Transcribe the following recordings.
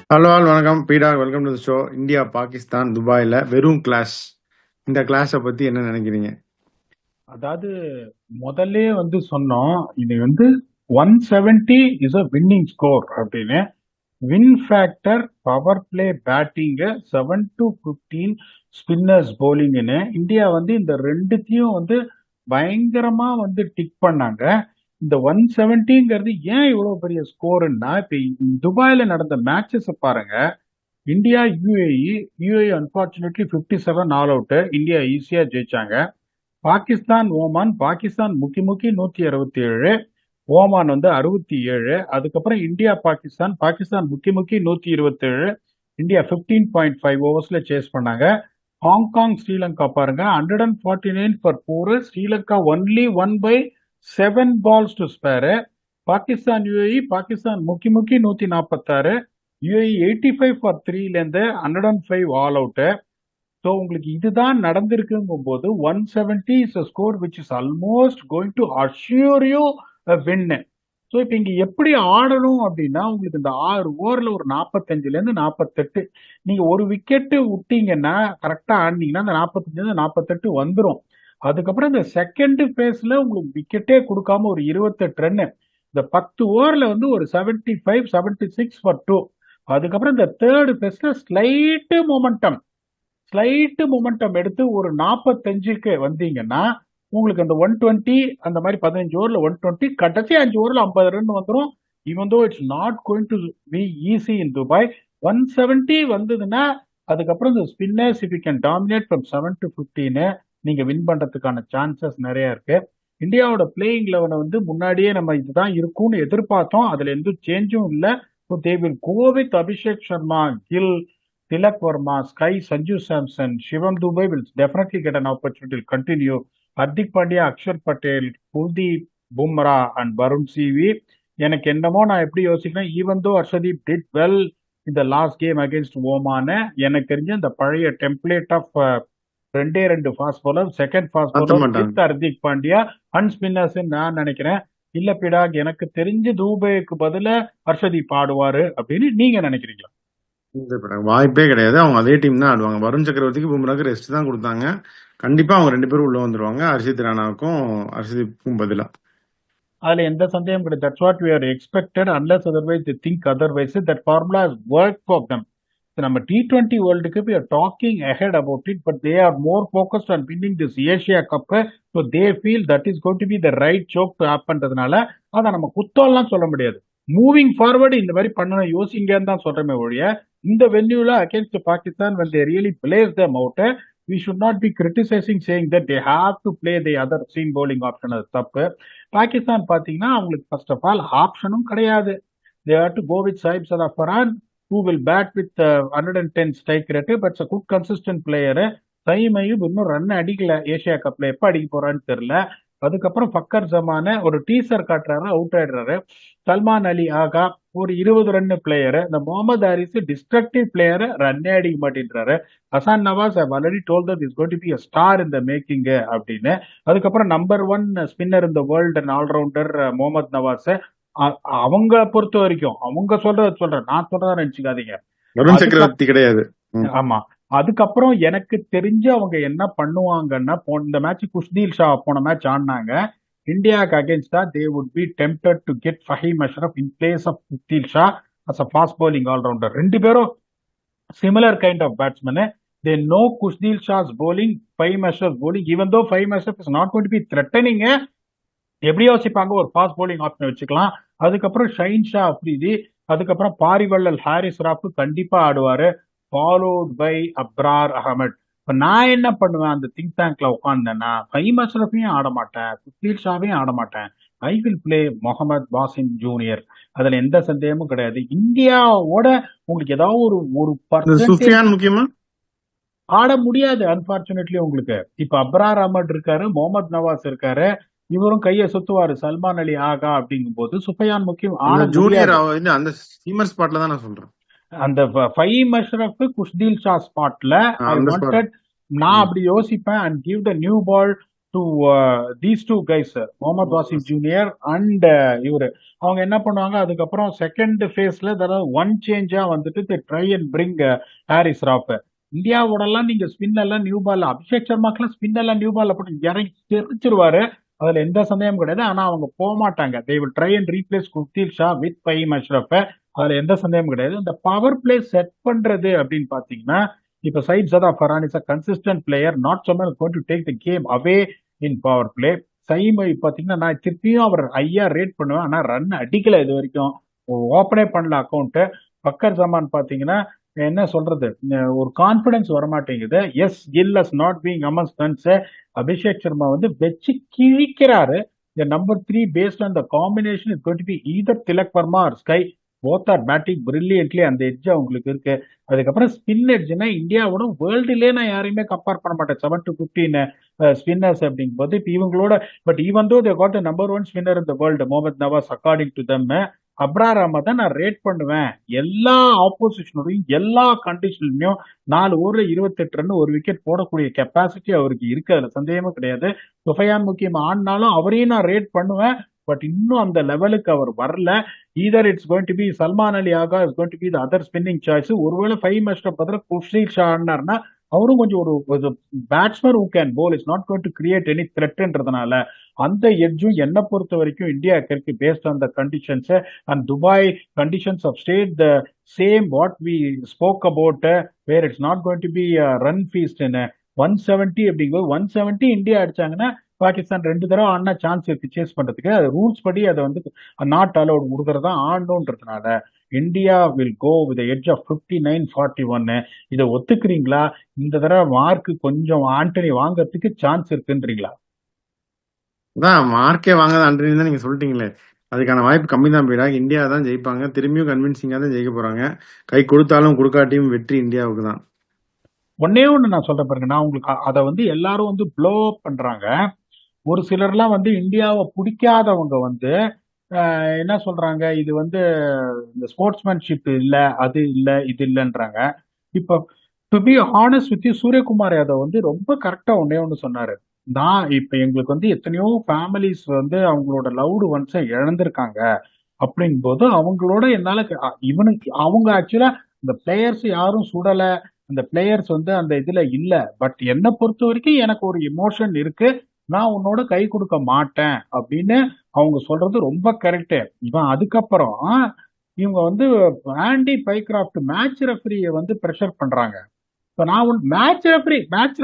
Hello all வணக்கம் பீடா welcome to show. India Pakistan துபாயில் வெறும் கிளாஷ். இந்த கிளாஷை பற்றி என்ன நினைக்கிறீங்க? அதாவது முதல்ல சொன்னோம் இது 170 இஸ் அ வின்னிங் ஸ்கோர் அப்படின்னு. Win factor power play batting 7-15 spinners போலிங்னு இந்தியா இந்த ரெண்டுத்தையும் பயங்கரமா டிக் பண்ணாங்க. இந்த 170ங்கிறது ஏன் இவ்வளவு பெரிய ஸ்கோர்னா, இப்ப துபாயில நடந்த மேட்சஸ் பாருங்க. India UAE unfortunately 57 all out, India ஈஸியா ஜெயிச்சாங்க. பாகிஸ்தான் ஓமான், பாகிஸ்தான் முக்கி 167, ஓமான் 67. அதுக்கப்புறம் இந்தியா பாகிஸ்தான், பாகிஸ்தான் முக்கி 127, இந்தியா 15.5 ஓவர்ஸ்ல சேஸ் பண்ணாங்க. ஹாங்காங் ஸ்ரீலங்கா பாருங்க, 149 for 4, Sri Lanka only 1/7 balls to spare. Pakistan UAE, Pakistan முக்கி 146, யுஏஇ 85 ஃபார் 3ல இருந்து 105 ஆல் அவுட். ஸோ உங்களுக்கு இதுதான் நடந்திருக்குங்கும் போது 170 is a score which is almost going to assure you win. So இப்போ இங்க எப்படி ஆடணும் அப்படின்னா, உங்களுக்கு இந்த 6 ஓவர்ல ஒரு 45ல இருந்து 48 நீங்க ஒரு விக்கெட்டு விட்டீங்கன்னா, கரெக்டா ஆடினீங்கன்னா அந்த 45ல இருந்து 48 வந்துடும். அதுக்கப்புறம் இந்த செகண்ட் பேஸ்ல உங்களுக்கு விக்கெட்டே கொடுக்காம ஒரு 28 ரன், இந்த 10 ஓவர்ல ஒரு 75 76 ஃபார் 2. அதுக்கப்புறம் இந்த தேர்ட் பேஸ்ல ஸ்லைட் மொமெண்டம் எடுத்து ஒரு 45க்கு வந்தீங்கன்னா, உங்களுக்கு அந்த 120 அந்த மாதிரி 15 ஓவர்ல 120, கடைசி 5 ஓவர்ல 50 ரன் வந்துடும். Even though it's not going to be easy in Dubai. 170 வந்ததுன்னா அதுக்கப்புறம் இந்த spinners if you can dominate from 7 to 15 நீங்க வின் பண்றதுக்கான சான்சஸ் நிறைய இருக்கு. இந்தியாவோட பிளேயிங் லெவனை முன்னாடியே நம்ம இதுதான் இருக்கும்னு எதிர்பார்த்தோம். அதுல எந்த சேஞ்சும் இல்லை. So they will go with Abhishek Sharma, Gill, Tilak Verma, Sky, Sanju Samson, Shivam Dubey will definitely get an opportunity to continue. Hardik Pandya, Akshar Patel, Kuldeep, Bumrah and Varun CV. எனக்கு என்னமோ நான் எப்படி யோசிக்கிறேன், even though Harshdeep did well இந்த last game against Oman, எனக்கு தெரிஞ்ச அந்த பழைய template of 2 fast bowler, second fast bowler with Hardik Pandya and spinners நான் நினைக்கிறேன். இல்ல பிடாக், எனக்கு தெரிஞ்சு தூபேக்கு பதிலா ஹர்ஷதீப் ஆடுவாரு அப்படின்னு நீங்க நினைக்கிறீங்களா? வாய்ப்பே கிடையாது. அவங்க அதே டீம் தான் ஆடுவாங்க. வருண் சக்கரவர்த்திக்கு பும்ராக்கு ரெஸ்ட் தான் கொடுத்தாங்க. கண்டிப்பா அவங்க 2 பேரும் உள்ள வந்துருவாங்க, ஹர்ஷித் ராணாவுக்கும் ஹர்ஷதீப்புக்கும் பதிலா. அதுல எந்த சந்தேகம் கிடையாது. That's what we are expected unless otherwise they think otherwise. That formula has work for them. நம்ம T20 வேர்ல்டுக்கு we are talking ahead about it, but they are more focused on winning this Asia Cup. So they feel that is going to be the right choke to happen. அதை நம்ம குத்தம்லாம் சொல்ல முடியாது. Moving forward இந்த மாதிரி பண்ணணும் யோசிங்கன்னு தான் சொல்றமே ஒழிய, இந்த வென்யூல against Pakistan when they really place them out, we should not be criticizing saying that they have to play the other seam bowling option. அது தப்பு. பாகிஸ்தான் பாத்தீங்கன்னா அவங்களுக்கு ஃபர்ஸ்ட் ஆஃப் ஆல் ஆப்ஷனும் கிடையாது. they have to go with Saib Sadafaran who will bat with 110 strike rate, but it's a good consistent player. சைமையும் இன்னும் run அடிக்கல, Asia கப்ல எப்ப அடிக்க போறான்னு தெரியல. அதுக்கப்புறம் ஃபக்கர் ஜமான ஒரு டீசர் காட்டுறாரு, அவுட் ஆயிடுறாரு. சல்மான் அலி ஆகா ஒரு 20 ரன் பிளேயரு. இந்த முகமது ஹாரிஸ் டிஸ்ட்ரக்டிவ் பிளேயரு, ரன்னே அடிக்க மாட்டேன்றாரு. Hasan Nawaz I already told that is going to be a star in the making அப்படின்னு. அதுக்கப்புறம் நம்பர் 1 ஸ்பின்னர் இந்த world and allrounder Mohammad Nawaz. அவங்க பொறுத்த வரைக்கும் அவங்க சொல்றேன், நான் சொல்றதா நினைச்சுக்காதீங்க. வருண் சக்கரவர்த்தி கிடையாது. ஆமா. அதுக்கப்புறம் எனக்கு தெரிஞ்சு அவங்க என்ன பண்ணுவாங்கன்னா, இந்த மேட்ச் குஷ்தீல் ஷா போன மேட்ச் ஆடினாங்க இந்தியாவுக்கு அகேன்ஸ்டா. They would be tempted to get Faheem Ashraf in place of Khushdil Shah as a fast bowling allrounder. 2 பேரும் similar kind of batsman. They know Khushdil Shah's bowling, Faheem Ashraf bowling. Even though Faheem Ashraf is not going to be threatening, எப்படி யோசிப்பாங்க ஒரு fast bowling option வச்சுக்கலாம். அதுக்கப்புறம் shine Shah Afridi, அதுக்கப்புறம் Pari Vallal Harris rough கண்டிப்பா ஆடுவாரு, followed by Abrar Ahmad. இப்ப நான் என்ன பண்ணுவேன், அந்த திங்க் டேங்க்ல உட்காந்தேன்னா ஃபஹீம் அஷ்ரஃபையும் ஆட மாட்டேன், குஷ்தீல் ஷாவையும் ஆட மாட்டேன். I will play Mohammad Wasim junior. அதுல எந்த சந்தேகமும் கிடையாது. இந்தியாவோட உங்களுக்கு ஏதாவது ஒரு சுஃபியான் முக்கியமா ஆட முடியாது அன்பார்ச்சுனேட்லி. உங்களுக்கு இப்ப அப்ரார் அஹமட் இருக்காரு, முகமது நவாஸ் இருக்காரு, இவரும் கைய சுத்துவாரு, சல்மான் அலி ஆகா. அப்படிங்கும் போது சுஃபியான் முக்கியம் ஜூனியர் அந்த ஸ்டீமர் ஸ்பாட்ல தான் நான் சொல்றேன். அந்த ஃபஹீம் அஷ்ரஃப் குஷ்தீல் ஷா ஸ்பாட்ல ஐ வாண்டட், நான் அப்படி யோசிப்பேன். And give the new ball to these two guys, Mohammed Waseem junior and இவரு. அவங்க என்ன பண்ணுவாங்க, அதுக்கப்புறம் செகண்ட் ஃபேஸ்ல ஒன் சேஞ்சா வந்துட்டு try and bring Haris Rauf. இந்தியாவோடலாம் நீங்க ஸ்பின் எல்லாம் நியூ பால், அபிஷேக் சர்மாக்கெல்லாம் ஸ்பின் எல்லாம் நியூ பால் போட்டு இறங்கி தெரிச்சிருவாரு, அதுல எந்த சந்தேகமும் கிடையாது. ஆனா அவங்க போக மாட்டாங்க. They will try and replace Kuldeep Shah with Faheem Ashraf. அதுல எந்த சந்தேகமும் கிடையாது. இந்த பவர் பிளே செட் பண்றது அப்படின்னு பாத்தீங்கன்னா, இப்ப Sahibzada Farhan is a consistent player, not someone going to take the game away in power play. Saim பாத்தீங்கன்னா நான் திருப்பியும் அவர் ஐயா ரேட் பண்ணுவேன், ஆனா ரன் அடிக்கல இது வரைக்கும், ஓப்பனே பண்ணல அக்கௌண்ட். பக்கர் ஜமான் பாத்தீங்கன்னா என்ன சொல்றது, ஒரு கான்பிடன்ஸ் வரமாட்டேங்குது. As Gill is not being among stuns. Abhishek Sharma வந்து வச்சு கிழிக்கிறாரு. இந்த number 3 based on the combination is going to be either Tilak Varma or Sky. Both are batting brilliantly, அந்த எட்ஜ் அவங்களுக்கு இருக்கு. அதுக்கப்புறம் ஸ்பின் எட்ஜ்னா இந்தியாவோட வேர்ல்டுலேயே நான் யாரையுமே கம்பேர் பண்ண மாட்டேன். 7 to 15 ஸ்பின்னர்ஸ் அப்படிங்கும் போது இப்போ இவங்களோட, but even though they got the number 1 spinner in the world Mohammad Nawaz according to them, Abrar அஹமதை நான் ரேட் பண்ணுவேன். எல்லா ஆப்போசிஷனோடையும் எல்லா கண்டிஷன்லயும் 4 ஓவர்ல 28 ரன் ஒரு விக்கெட் போடக்கூடிய கெப்பாசிட்டி அவருக்கு இருக்கு, அதுல சந்தேகமே கிடையாது. சுஃபையான் முக்கியம் ஆடினாலும் அவரையும் நான் ரேட் பண்ணுவேன். பட் இன்னும் அந்த லெவலுக்கு அவர் வரல. Either it's going to be Salman Ali Agha, is going to be the other spinning choice. ஒருவேளை 5 மேட்ச் பதில் குஷீல் ஷா ஆடினார்னா அவரும் கொஞ்சம் ஒரு batsman who can bowl, is not going to create any த்ரெட்ன்றதுனால அந்த எட்ஜும் என்ன பொறுத்த வரைக்கும் இந்தியா இருக்கு based on the conditions. And Dubai conditions have stayed the same what we spoke about, where it's not going to be run feast. 170 அப்படிங்கும்போது 170 India அடிச்சாங்கன்னா Pakistan 2 தடவை ஆடினா சான்ஸ் இருக்கு சேஸ் பண்றதுக்கு. அது ரூல்ஸ் படி அதை வந்து நாட் அலௌட், ஒரு தடவை தான் ஆடணுன்றதுனால India will go with edge of 59-41. இதை ஒத்துக்கிறீங்களா? இந்த தடவை மார்க் கொஞ்சம் ஆண்டனி வாங்கறதுக்கு சான்ஸ் இருக்குன்றீங்களா? அதான் மார்க்கே வாங்காத அன்றைய தான் நீங்க சொல்லிட்டீங்களே, அதுக்கான வாய்ப்பு கம்மி தான். போயிடா இந்தியா தான் ஜெயிப்பாங்க, திரும்பியும் கன்வின்சிங்கா தான் ஜெயிக்க போறாங்க. கை கொடுத்தாலும் கொடுக்காட்டியும் வெற்றி இந்தியாவுக்கு தான். ஒன்னே ஒண்ணு நான் சொல்றேன் பாருங்க, நான் உங்களுக்கு அதை வந்து எல்லாரும் வந்து ப்ளோ அப் பண்றாங்க. ஒரு சிலர்லாம் வந்து இந்தியாவை பிடிக்காதவங்க வந்து என்ன சொல்றாங்க, இது வந்து இந்த ஸ்போர்ட்ஸ்மேன்ஷிப் இல்ல, அது இல்ல, இது இல்லைன்றாங்க. இப்ப to be honest with Suryakumar Yadav வந்து ரொம்ப கரெக்டா ஒன்னே ஒண்ணு சொன்னாரு. நான் இப்ப எங்களுக்கு வந்து எத்தனையோ ஃபேமிலிஸ் வந்து அவங்களோட லவ்டு ஒன்ஸை இழந்திருக்காங்க. அப்படிங்கும் போது அவங்களோட என்னால இவனுக்கு அவங்க ஆக்சுவலா இந்த பிளேயர்ஸ் யாரும் சுடல, அந்த பிளேயர்ஸ் வந்து அந்த இதுல இல்ல. பட் என்னை பொறுத்த வரைக்கும் எனக்கு ஒரு எமோஷன் இருக்கு, நான் உன்னோட கை கொடுக்க மாட்டேன் அப்படின்னு அவங்க சொல்றது ரொம்ப கரெக்டு. இவன் அதுக்கப்புறம் இவங்க வந்து ஆண்டி பைக்ராஃப்ட் மேட்ச் ரெஃபரியை வந்து ப்ரெஷர் பண்றாங்க. இப்ப நான் மேட்ச்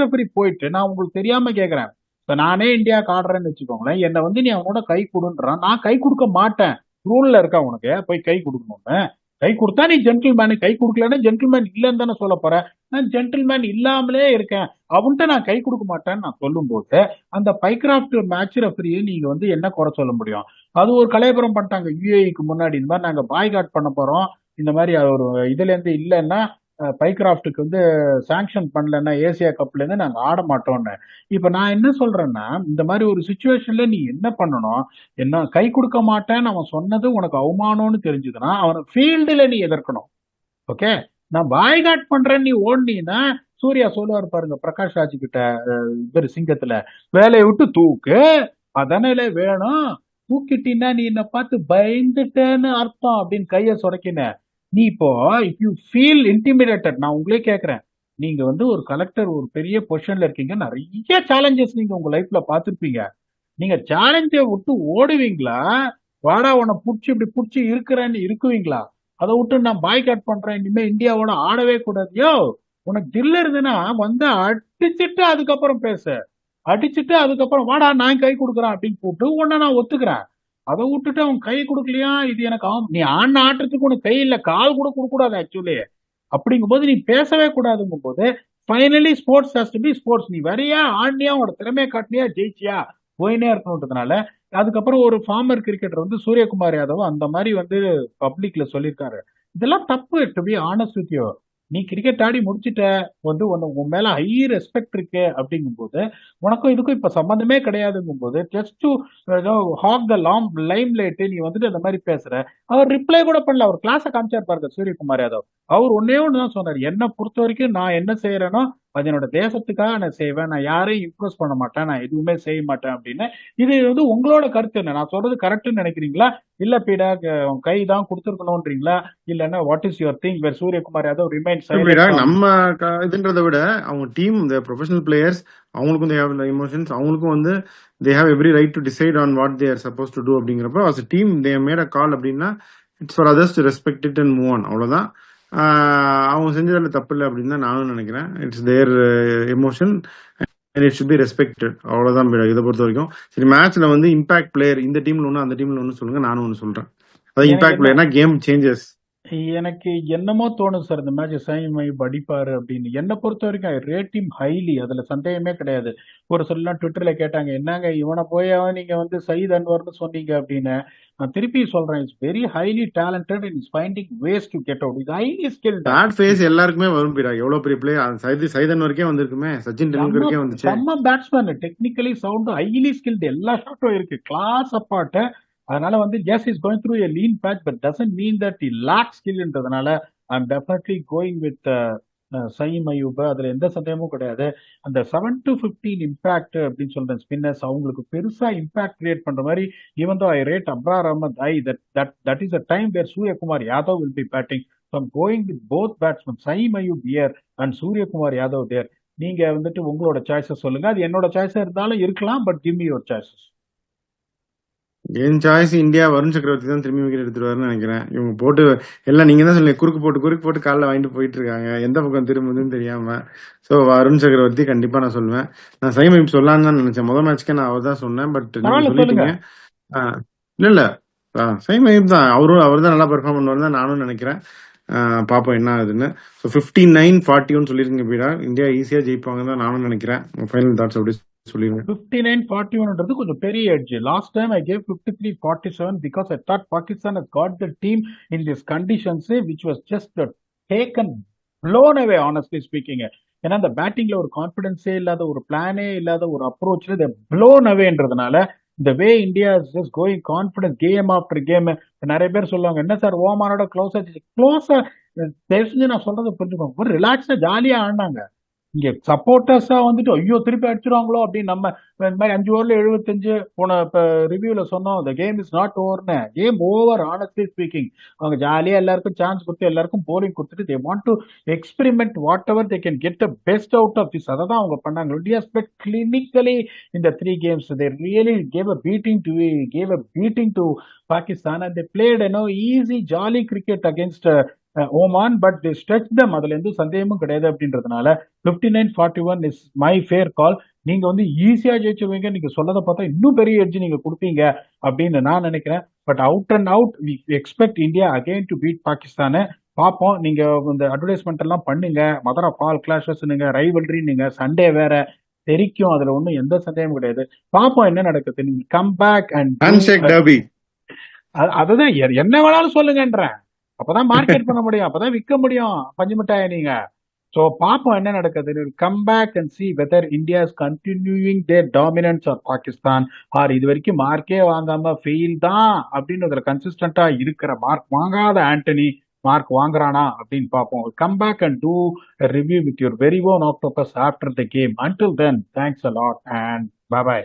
ரெஃபரி போயிட்டு நான் உங்களுக்கு தெரியாம கேக்குறேன், இப்ப நானே இந்தியாவுக்கு ஆடுறேன்னு வச்சுக்கோங்களேன், என்னை வந்து நீ அவனோட கை கொடுன்றான், நான் கை கொடுக்க மாட்டேன். ரூல்ல இருக்கா உனக்கு போய் கை கொடுக்கணும்னு? கை கொடுத்தா நீ ஜென்டில்மேனு, கை கொடுக்கலன்னா ஜென்டில்மேன் இல்லைன்னு தானே சொல்ல போற. நான் ஜென்டில்மேன் இல்லாமலே இருக்கேன், அவன்கிட்ட நான் கை கொடுக்க மாட்டேன்னு நான் சொல்லும் போது அந்த பைக்ராஃப்ட் மேட்ச் ரெஃபரியை நீங்க வந்து என்ன குறை சொல்ல முடியும்? அது ஒரு கலையபுரம் பண்ணிட்டாங்க யுஏஇக்கு முன்னாடி, இந்த மாதிரி நாங்க பாய்காட் பண்ண போறோம், இந்த மாதிரி ஒரு இதுல இருந்து இல்லைன்னா பைக்ராஃப்டுக்கு வந்து சாங்ஷன் பண்ணலன்னா ஏசியா கப்ல இருந்து நாங்க ஆட மாட்டோம்னு. இப்ப நான் என்ன சொல்றேன்னா, இந்த மாதிரி ஒரு சுச்சுவேஷன்ல நீ என்ன பண்ணணும், என்ன கை கொடுக்க மாட்டேன்னு அவன் சொன்னது உனக்கு அவமானம்னு தெரிஞ்சதுன்னா அவனை ஃபீல்டுல நீ எதிர்க்கணும். ஓகே, நான் பாய்காட் பண்றேன்னு நீ ஓடுனீன்னா சூர்யா சொல்லுவார் பாருங்க பிரகாஷ் ராஜ் கிட்ட, இவர் சிங்கத்துல, வேலையை விட்டு தூக்கு, அதனால வேணும், தூக்கிட்டீன்னா நீ என்ன பார்த்து பயந்துட்டேன்னு அர்த்தம் அப்படின்னு கைய சொரக்கின. நீ இப்போ இஃப் யூ ஃபீல் இன்டிமிடேட்டட், நான் உங்களே கேட்கறேன், நீங்க வந்து ஒரு கலெக்டர், ஒரு பெரிய பொசிஷன்ல இருக்கீங்க, நிறைய சேலஞ்சஸ் நீங்க உங்க லைஃப்ல பார்த்துருப்பீங்க. நீங்க சேலஞ்சை விட்டு ஓடுவீங்களா, வாடா உன்னை புடிச்சு இப்படி புடிச்சு இருக்கிறேன்னு இருக்குவீங்களா? அதை விட்டு நான் பாய்காட் பண்றேன், இனிமே இந்தியாவோட ஆடவே கூடாது. யோ, உனக்கு தில் இருந்துன்னா வந்து அடிச்சுட்டு அதுக்கப்புறம் பேசு, அடிச்சுட்டு அதுக்கப்புறம் வாடா நான் கை கொடுக்குறேன் அப்படின்னு போட்டு உன்னை நான் ஒத்துக்கிறேன். அதை விட்டுட்டு அவன் கை கொடுக்கலையா, இது எனக்கு நீ ஆடின ஆட்டத்துக்கு உனக்கு கை இல்ல, கால் கூட கொடுக்க கூடாது ஆக்சுவலி. அப்படிங்கும் போது நீ பேசவே கூடாதுங்கும் போது finally sports has to be sports. நீ வரியா, ஆடினியா, உன்னோட திறமையை காட்டினியா, ஜெயிச்சியா, போயினே இருக்கணுன்றதுனால. அதுக்கப்புறம் ஒரு ஃபார்மர் கிரிக்கெட்டர் வந்து சூரியகுமார் யாதவ் அந்த மாதிரி வந்து பப்ளிக்ல சொல்லியிருக்காரு. இதெல்லாம் தப்பு. To be honest with you, நீ கிரிக்கெட் ஆடி முடிச்சுட்ட, வந்து உன் மேல ஹை ரெஸ்பெக்ட் இருக்கு அப்படிங்கும் போது, உனக்கும் இதுக்கும் இப்ப சம்பந்தமே கிடையாதுங்கும் போது, just to hog the limelight நீ வந்துட்டு அந்த மாதிரி பேசுற. அவர் ரிப்ளை கூட பண்ணல, அவர் கிளாஸை காமிச்சார் பாருங்க சூரியகுமார் யாதவ். அவர் ஒன்னே ஒண்ணுதான் சொன்னார், என்னை பொறுத்த வரைக்கும் நான் என்ன செய்யறேனோ அது என்னோட தேசத்துக்காக நான் செய்வேன், நான் யாரையும் இம்ப்ரெஸ் பண்ண மாட்டேன், நான் எதுவுமே செய்ய மாட்டேன் அப்படின்னு. இது வந்து உங்களோட கருத்து என்ன? நான் சொல்றது கரெக்ட்னு நினைக்கிறீங்களா? இல்ல பீடா கை தான் கொடுத்துருக்கணும்ன்றீங்களா? இல்லைன்னா what is your thing where Suryakumar Yadav remain எப்படிடா சைலண்ட் ஆன்? நம்ம இதுன்றதை விட அவங்க டீம் இந்த ப்ரொஃபஷனல் பிளேயர்ஸ் அவங்களுக்கும் தே ஹேவ் எமோஷன்ஸ், அவங்களுக்கும் வந்து they have every right to decide on what they are suppose to do அப்படிங்கிறப்ப as team they made a call அப்படின்னா it's for others to respect it and move on, அவ்வளவுதான். அவங்க செஞ்சதில் தப்பு இல்லை அப்படின்னு தான் நானும் நினைக்கிறேன். It's their emotion and it should be respected, அவ்வளவுதான் இதை பொறுத்த வரைக்கும். சரி, மேட்ச்ல வந்து இம்பாக்ட் பிளேயர் இந்த டீம்ல ஒன்று அந்த டீம்ல ஒன்று சொல்லுங்க, நானும் ஒன்று சொல்றேன். அது எனக்கு இம்பாக்ட் என்ன பிளேயர்னா கேம் சேஞ்சஸ். எனக்கு என்னமோ தோணுது சார், இந்த மேட்ச் சைமை அடிப்பாரு அப்படின்னு. என்னை பொறுத்த வரைக்கும் ஐ ரேட் ஹிம் ஹைலி, அதுல சந்தேகமே கிடையாது. ஒரு சிலலாம் ட்விட்டர்ல கேட்டாங்க, என்னங்க இவனை போய் நீங்க வந்து சயீத் அன்வர்னு சொன்னீங்க அப்படின்னு. நான் திருப்பி சொல்றேன், it's very highly talented and is finding ways to get out. Is highly skilled. Bad phase எல்லாருக்குமே வரும் பீடா, எவ்வளவு பெரிய பிளேயர் சைதன் வரைக்கும் வந்திருக்குமே, சச்சின் செம்ம டெண்டுல்கருக்கே வந்துச்சு. செம்ம batsman, technically sound, highly skilled, எல்லா ஷாட்டும் இருக்கு, கிளாஸ் அப்பார்ட். அதனால வந்து he's is going through a lean patch but doesn't mean that he lack ஸ்கில்ன்றதுனால I am definitely going with Saim Ayub. அதுல எந்த சந்தேகமும் கிடையாது. அந்த 7-15 இம்பாக்ட் அப்படின்னு சொல்ற ஸ்பின்னர்ஸ் அவங்களுக்கு பெருசா இம்பாக்ட் கிரியேட் பண்ற மாதிரி, even though I rate Abrar Ahmed I that is a time where Suryakumar Yadav will be batting. So I'm going with both batsman, Saim Ayub here and Suryakumar Yadav there. நீங்க வந்துட்டு உங்களோட சாய்ஸஸ் சொல்லுங்க. அது என்னோட சாய்ஸா இருந்தாலும் இருக்கலாம், but give me your choices. N choice India Varun சக்கரவர்த்தி தான் திரும்பி விக்கெட் எடுத்துருவாருன்னு நினைக்கிறேன். இவங்க போட்டு எல்லாம் நீங்க தான் சொல்லுங்க, குறுக்கு போட்டு காலில் வாங்கிட்டு போயிட்டு இருக்காங்க, எந்த பக்கம் திரும்புதுன்னு தெரியாம. ஸோ வருண் சக்கரவர்த்தி கண்டிப்பா நான் சொல்லுவேன். நான் சைம் ஐப் சொல்லலான்னு தான் நினைச்சேன், முதல் மேட்ச்க்கே நான் அவர் தான் சொன்னேன், பட் நீங்க பரவாயில்ல, சொல்லுங்க. சொல்லிட்டீங்க. இல்ல சைம் ஐப் தான், அவர் தான் நல்லா பெர்ஃபார்ம் பண்ணுவார் தான் நானும் நினைக்கிறேன். பாப்போம் என்ன ஆகுதுன்னு. ஸோ 59-41 சொல்லிருக்கீங்க பீடா, இந்தியா ஈஸியா ஜெயிப்பாங்க தான் நானும் நினைக்கிறேன். ஃபைனல் தாட்ஸ் அப்படி சொல்லிருங்க. 59-41 கொஞ்சம் பெரிய edge. Last time I gave 53-47 because I thought Pakistan has got the team in these conditions which was just taken blown away honestly speaking. ஏன்னா அந்த பேட்டிங்ல ஒரு கான்பிடன்ஸே இல்லாத, ஒரு பிளானே இல்லாத, ஒரு அப்ரோச்ல blown awayன்றதுனால இந்த way India is just going confidence game after game. நிறைய பேர் சொல்லுவாங்க, என்ன சார் ஓமானோட க்ளோஸா தெரிஞ்சு நான் சொல்றதை புரிஞ்சுக்கோங்க. ஒரு ரிலாக்ஸா ஜாலியா ஆடினாங்க. இங்க சப்போர்ட்டர்ஸா வந்துட்டு ஐயோ திருப்பி அடிச்சிருவாங்களோ அப்படின்னு நம்ம இந்த மாதிரி 5 ஓவர்ல 75 போன ரிவ்யூல சொன்னோம். த கேம் இஸ் நாட் ஓவர்னு. Game over honestly speaking. அவங்க ஜாலியா எல்லாருக்கும் சான்ஸ் கொடுத்து எல்லாருக்கும் போலிங் கொடுத்துட்டு they want to experiment whatever they can get the best out of this. அதை தான் அவங்க பண்ணாங்க. இந்தியா ஸ்பெட் கிளினிக்கலி இந்த 3 games they really gave a beating to Pakistan and they played easy jolly cricket against Oman, but the stretch them. அதுல எந்த சந்தேகமும் கிடையாது. அப்படின்றதுனால 59-41 இஸ் மை ஃபேர் கால். நீங்க வந்து ஈஸியா ஜெயிச்சிருவீங்க, நீங்க சொல்லதை பார்த்தா இன்னும் பெரிய எட்ஜ் நீங்க கொடுப்பீங்க அப்படின்னு நான் நினைக்கிறேன். But out and out we expect India again to beat Pakistan. பார்ப்போம். நீங்க இந்த அட்வர்டைஸ்மெண்ட் எல்லாம் பண்ணுங்க, மதர் ஆஃப் ஆல் கிளாஷஸ், நீங்க ரைவல்ரி, நீங்க சண்டே வேற தெரிக்கும், அதுல ஒன்றும் எந்த சந்தேகமும் கிடையாது. பார்ப்போம் என்ன நடக்குது. நீங்க கம் பேக் அண்ட் அதுதான் என்ன வேணாலும் சொல்லுங்கன்றேன். அப்பதான் மார்க்கெட் பண்ண முடியும், அப்பதான் விற்க முடியும் பஞ்சு மிட்டாய நீங்க. சோ பாப்போம் என்ன நடக்குது. Come back and see whether India is continuing their dominance of Pakistan or இது வரைக்கும் மார்க்கே வாங்காம ஃபெயில் தான் அப்படின்னு அதுல கன்சிஸ்டன்டா இருக்கிற மார்க் வாங்காத ஆண்டனி மார்க் வாங்குறானா அப்படின்னு பார்ப்போம். Come back and do review with your very own octopus after the game. Until then, thanks a lot and bye bye.